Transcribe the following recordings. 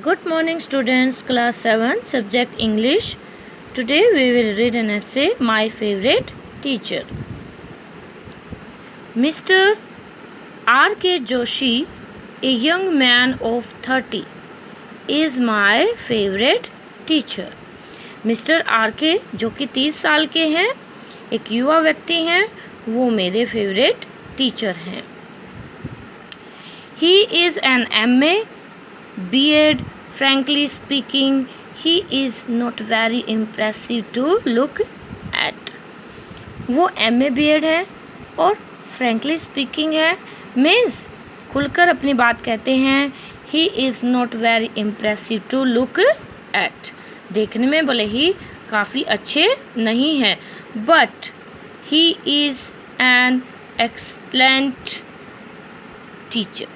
Good morning students, class 7, subject English. Today we will read an essay, My Favorite Teacher. Mr. R.K. Joshi, a young man of 30, is my favorite teacher. Mr. R.K. जो कि 30 साल के हैं, एक युवा व्यक्ति हैं, वो मेरे फेवरेट टीचर हैं. He is an MA, B.Ed. Frankly speaking, he is not very impressive to look at. वो MA B.Ed है और frankly speaking है, मीन्स खुलकर अपनी बात कहते हैं. He is not very impressive to look at. देखने में भले ही काफ़ी अच्छे नहीं हैं, but he is an excellent teacher.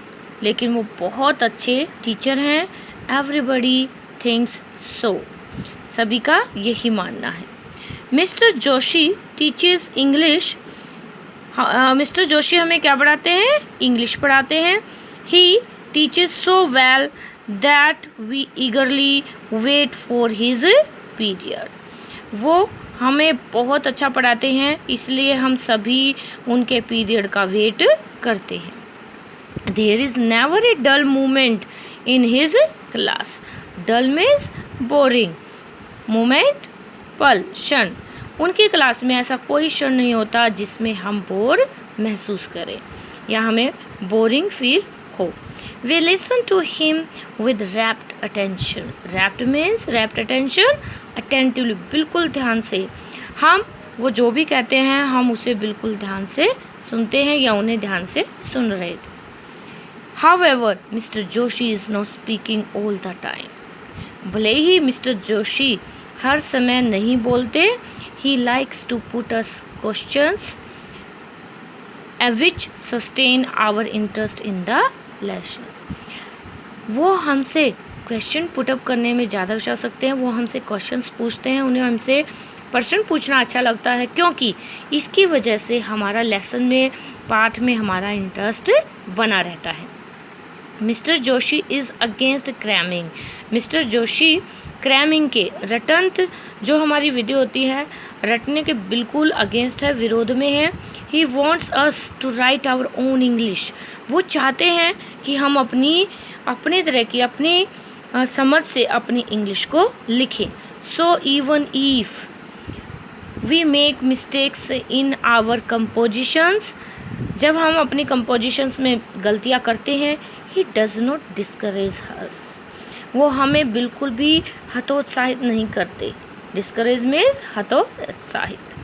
लेकिन वो बहुत अच्छे टीचर हैं. Everybody thinks so. सभी का यही मानना है. Mister Joshi teaches English. Mister Joshi हमें क्या पढ़ाते हैं? इंग्लिश पढ़ाते हैं. He teaches so well that we eagerly wait for his period. वो हमें बहुत अच्छा पढ़ाते हैं, इसलिए हम सभी उनके पीरियड का वेट करते हैं. There is never a dull moment in his class. Dull means boring. Moment, पल, क्षण. उनकी क्लास में ऐसा कोई क्षण नहीं होता जिसमें हम बोर महसूस करें या हमें बोरिंग फील हो. We listen to him with rapt attention. Rapt means rapt attention, attentively, बिल्कुल ध्यान से. हम वो जो भी कहते हैं हम उसे बिल्कुल ध्यान से सुनते हैं या उन्हें ध्यान से सुन रहे थे. However, Mr. Joshi is not speaking all the time. भले ही मिस्टर जोशी हर समय नहीं बोलते. He likes to put us questions which sustain our interest in the lesson. वो हमसे क्वेश्चन पुटअप करने में ज़्यादा विश्वास रखते हैं. वो हमसे क्वेश्चंस पूछते हैं, उन्हें हमसे प्रश्न पूछना अच्छा लगता है क्योंकि इसकी वजह से हमारा लेसन में, पाठ में हमारा इंटरेस्ट बना रहता है. Mister Joshi is against cramming. Mister Joshi cramming के, रटंत जो हमारी विधि होती है, रटने के बिल्कुल अगेंस्ट है, विरोध में है. He wants us to write our own English. वो चाहते हैं कि हम अपने तरह की, अपनी समझ से अपनी इंग्लिश को लिखें. So even if we make mistakes in our compositions, जब हम अपनी कंपोजिशंस में गलतियाँ करते हैं, he does not discourage us. वो हमें बिल्कुल भी हतोत्साहित नहीं करते. डिस्करेज मीन्स हतोत्साहित,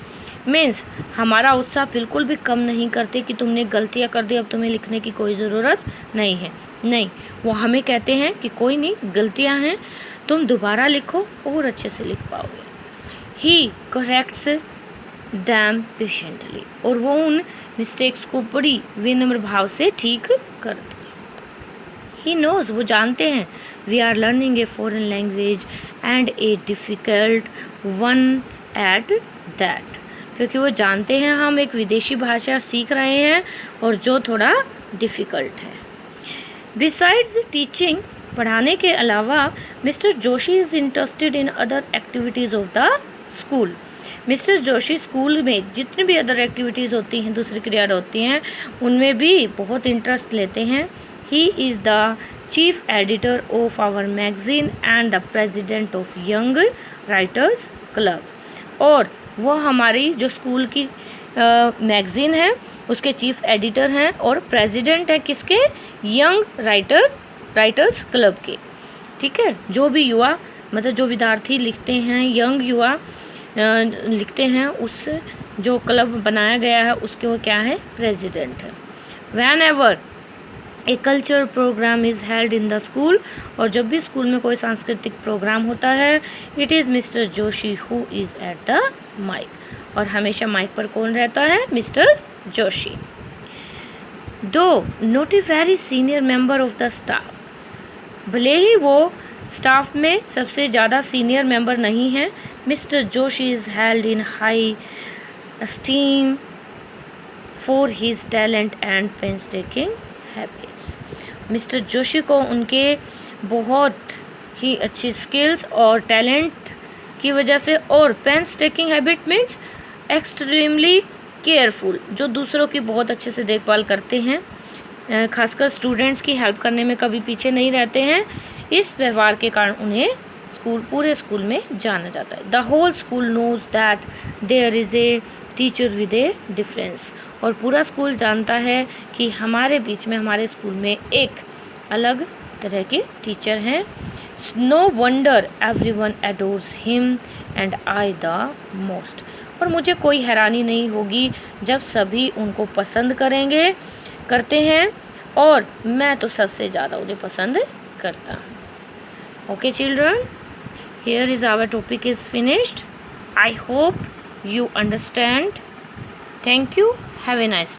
मीन्स हमारा उत्साह बिल्कुल भी कम नहीं करते कि तुमने गलतियाँ कर दी, अब तुम्हें लिखने की कोई ज़रूरत नहीं है. नहीं, वो हमें कहते हैं कि कोई नहीं, गलतियाँ हैं, तुम दोबारा लिखो और अच्छे से लिख पाओगे. ही करेक्ट्स दैम पेशेंटली. और वो उन मिस्टेक्स को बड़ी विनम्र भाव से ठीक करते. He knows, वो जानते हैं, we are learning a foreign language and a difficult one at that. क्योंकि वो जानते हैं हम एक विदेशी भाषा सीख रहे हैं और जो थोड़ा डिफ़िकल्ट है. Besides teaching, पढ़ाने के अलावा mister Joshi is interested in other activities of the school. Mister Joshi school में जितनी भी अदर एक्टिविटीज़ होती हैं, दूसरी क्रिया होती हैं, उनमें भी बहुत इंटरेस्ट लेते हैं. He is the chief editor of our magazine and the president of Young Writers Club. और वो हमारी जो स्कूल की मैगज़ीन है उसके चीफ एडिटर हैं और प्रेसिडेंट हैं किसके? यंग राइटर्स क्लब के. ठीक है, जो भी युवा, मतलब जो विद्यार्थी लिखते हैं, यंग युवा लिखते हैं, उस जो क्लब बनाया गया है उसके वो क्या है? प्रेसिडेंट है. Whenever a culture programme is held in the school, और जब भी स्कूल में कोई सांस्कृतिक प्रोग्राम होता है, it is mister Joshi who is at the mike. और हमेशा माइक पर कौन रहता है? Mister Joshi. Though not a very senior member of the staff. भले ही वो स्टाफ में सबसे ज़्यादा सीनियर मेंबर नहीं हैं, mister Joshi is held in high esteem for his talent and painstaking habits. Mister Joshi को उनके बहुत ही अच्छी स्किल्स और टैलेंट की वजह से, और painstaking habit means extremely careful, जो दूसरों की बहुत अच्छे से देखभाल करते हैं, खासकर स्टूडेंट्स की हेल्प करने में कभी पीछे नहीं रहते हैं। इस व्यवहार के कारण उन्हें पूरे स्कूल में जाना जाता है। The whole school knows that there is a teacher with a difference, और पूरा स्कूल जानता है कि हमारे बीच में, हमारे स्कूल में एक अलग तरह के टीचर हैं। No wonder everyone adores him and I the most, और मुझे कोई हैरानी नहीं होगी जब सभी उनको पसंद करते हैं, और मैं तो सबसे ज़्यादा उन्हें पसंद करता हूँ। Okay children, here is our topic is finished. I hope you understand. Thank you. Have a nice day.